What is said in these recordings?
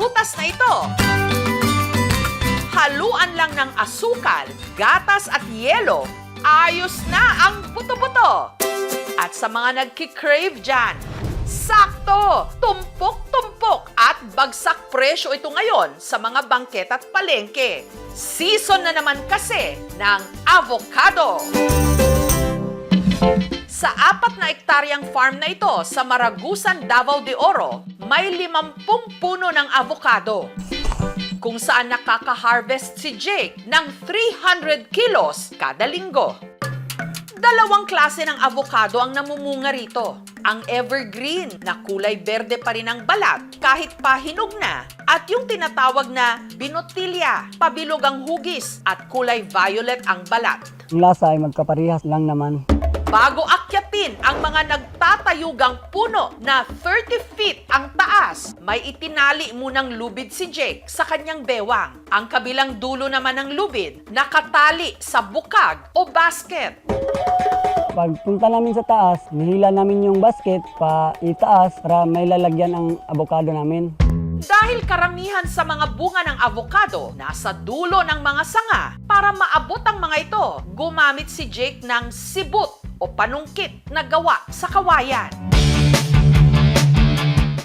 prutas na ito. Haluan lang ng asukal, gatas at yelo, ayos na ang buto-buto. At sa mga nagki-crave dyan, sakto, tumpok-tumpok at bagsak presyo ito ngayon sa mga bangket at palengke. Season na naman kasi ng avocado. Sa 4 na ektaryang farm na ito sa Maragusan, Davao de Oro, may 50 puno ng avocado, kung saan nakaka-harvest si Jake ng 300 kilos kada linggo. Dalawang klase ng avocado ang namumunga rito. Ang evergreen na kulay berde pa rin ang balat kahit pahinog na, at yung tinatawag na binotilya, pabilog ang hugis at kulay violet ang balat. Ang lasa ay magkaparehas lang naman. Bago akyatin ang mga nagtatayugang puno na 30 feet ang taas, may itinali munang lubid si Jake sa kanyang bewang. Ang kabilang dulo naman ng lubid nakatali sa bukag o basket. Pagpunta namin sa taas, nihila namin yung basket pa itaas para may lalagyan ang avocado namin. Dahil karamihan sa mga bunga ng avocado nasa dulo ng mga sanga, para maabot ang mga ito, gumamit si Jake ng sibut o panungkit na gawa sa kawayan.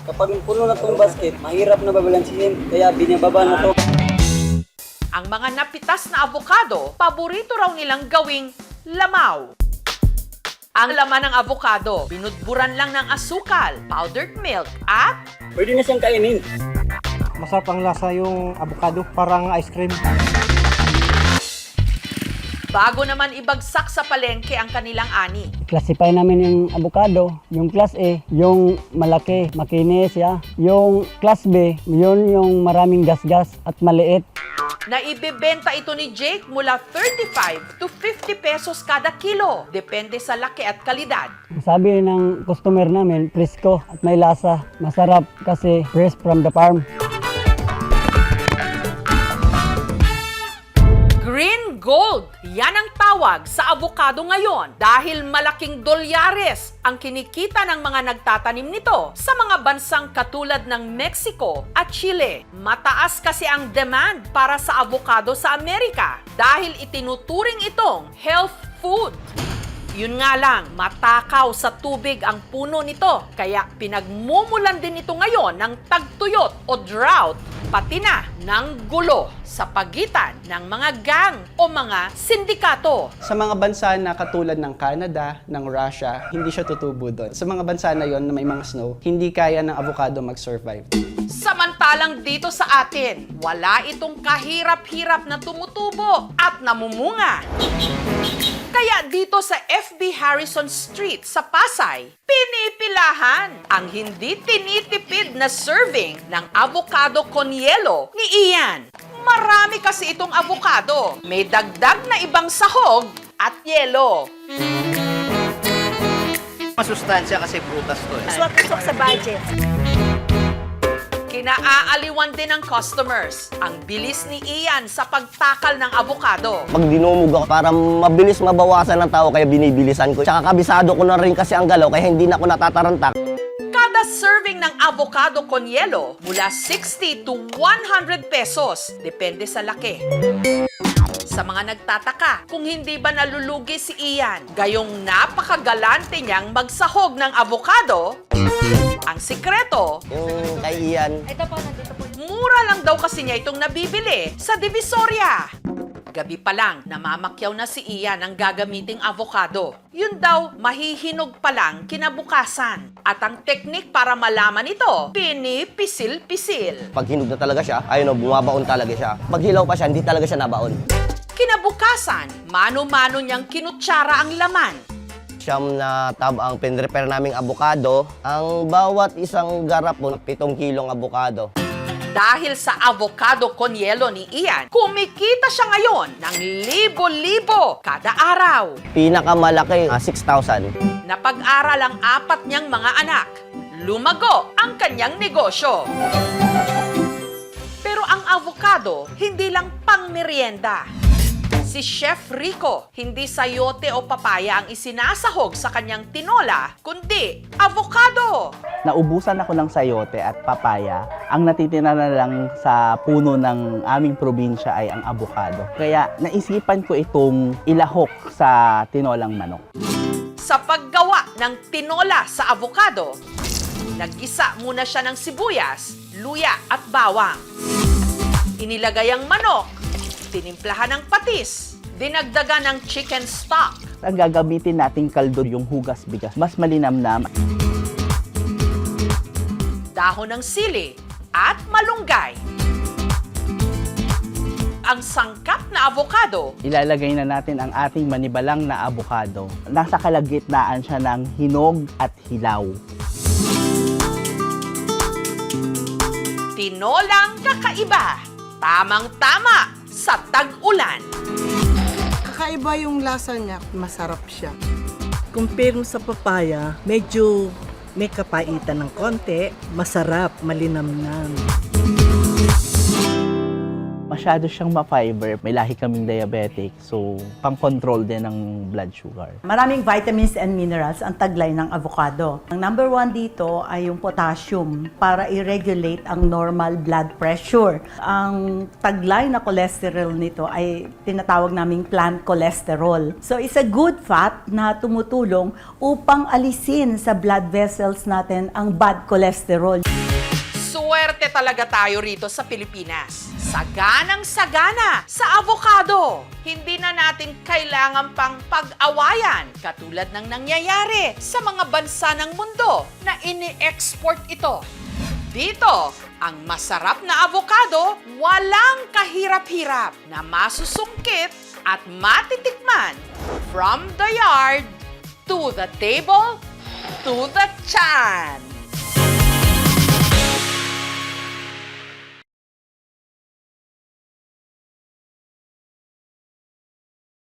Kapag puno na itong basket, mahirap na babalansihin, kaya binababa na to. Ang mga napitas na avocado, paborito raw nilang gawing lamaw. Ang laman ng avocado, binudburan lang ng asukal, powdered milk, at Pwede na siyang kainin. Masarap ang lasa yung avocado, parang ice cream. bago naman ibagsak sa palengke ang kanilang ani. Classify namin yung avocado, yung class A, yung malaki, makinis ya. Yung class B, yun yung maraming gasgas at maliit. Naibebenta ito ni Jake mula 35 to 50 pesos kada kilo, depende sa laki at kalidad. Sabi ng customer namin, presko at may lasa. Masarap kasi fresh from the farm. Green gold, yan ang tawag sa avocado ngayon dahil malaking dolyares ang kinikita ng mga nagtatanim nito sa mga bansang katulad ng Mexico at Chile. Mataas kasi ang demand para sa avocado sa Amerika dahil itinuturing itong health food. Yun nga lang, matakaw sa tubig ang puno nito, kaya pinagmumulan din ito ngayon ng tagtuyot o drought, pati na ng gulo sa pagitan ng mga gang o mga sindikato. Sa mga bansa na katulad ng Canada, ng Russia, hindi siya tutubo doon. Sa mga bansa na yon na may mga snow, hindi kaya ng avocado mag-survive. Samantalang dito sa atin, wala itong kahirap-hirap na tumutubo at namumunga. Kaya dito sa FB Harrison Street sa Pasay, pinipilahan ang hindi tinitipid na serving ng avocado con yelo ni Ian. Marami kasi itong avocado. May dagdag na ibang sahog at yelo. Masustansya kasi prutas to eh. Swak-swak sa budget. Kinaaaliwan din ng customers ang bilis ni Ian sa pagtakal ng avocado. Pag dinumog ako, para mabilis mabawasan ng tao, kaya binibilisan ko. Tsaka kabisado ko na rin kasi ang galaw, kaya hindi na ako natatarantak. Kada serving ng avocado con yelo, mula 60 to 100 pesos, depende sa laki. Sa mga nagtataka kung hindi ba nalulugi si Ian, gayong napakagalante niyang magsahog ng avocado, ang sikreto, Yung kay Ian, Ito po, nandito po. mura lang daw kasi niya itong nabibili sa Divisoria. Gabi pa lang, namamakyaw na si Ian ang gagamiting avocado. Yun daw, mahihinog pa lang kinabukasan. At ang teknik para malaman ito, pinipisil-pisil. pag hinog na talaga siya, ayun o, bumabaon talaga siya. Pag hilaw pa siya, hindi talaga siya nabaon. Kinabukasan, mano-mano niyang kinutsara ang laman. Siyam na tab ang pinrepare naming avocado. Ang bawat isang garapon, 7 kilong avocado. Dahil sa avocado con yelo ni Ian, kumikita siya ngayon ng libo-libo kada araw. Pinakamalaki, 6,000. Napag-aral ang 4 niyang mga anak. Lumago ang kanyang negosyo. Pero ang avocado, hindi lang pang-merienda. Si Chef Rico, hindi sayote o papaya ang isinasahog sa kanyang tinola, kundi avocado. Naubusan ako ng sayote at papaya Ang natitira na lang sa puno ng aming probinsya ay ang abukado. Kaya naisipan ko itong ilahok sa tinolang manok. Sa paggawa ng tinola sa avocado, nagisa muna siya ng sibuyas, luya at bawang. Inilagay ang manok, tinimplahan ng patis, dinagdagan ng chicken stock. Ang gagamitin nating kaldo yung hugas bigas, mas malinamnam. Dahon ng sili at malunggay. Ang sangkap na avocado, Ilalagay na natin ang ating manibalang na abukado. Nasa kalagitnaan siya ng hinog at hilaw. tinolang kakaiba. Tamang-tama sa tag-ulan. Kakaiba yung lasa niya, masarap siya. Compare mo sa papaya, medyo may kapaitan ng konti, masarap, malinamnam. Masyado siyang ma-fiber. May lahi kaming diabetic, so pang-control din ng blood sugar. Maraming vitamins and minerals ang taglay ng avocado. Ang number 1 dito ay yung potassium para i-regulate ang normal blood pressure. Ang taglay na cholesterol nito ay tinatawag naming plant cholesterol. So it's a good fat na tumutulong upang alisin sa blood vessels natin ang bad cholesterol. Swerte talaga tayo rito sa Pilipinas. Saganang-sagana sa avocado. Hindi na natin kailangan pang pag-awayan katulad ng nangyayari sa mga bansa ng mundo na ini-export ito. Dito, ang masarap na avocado, walang kahirap-hirap na masusungkit at matitikman. From the yard to the table to the tiyan.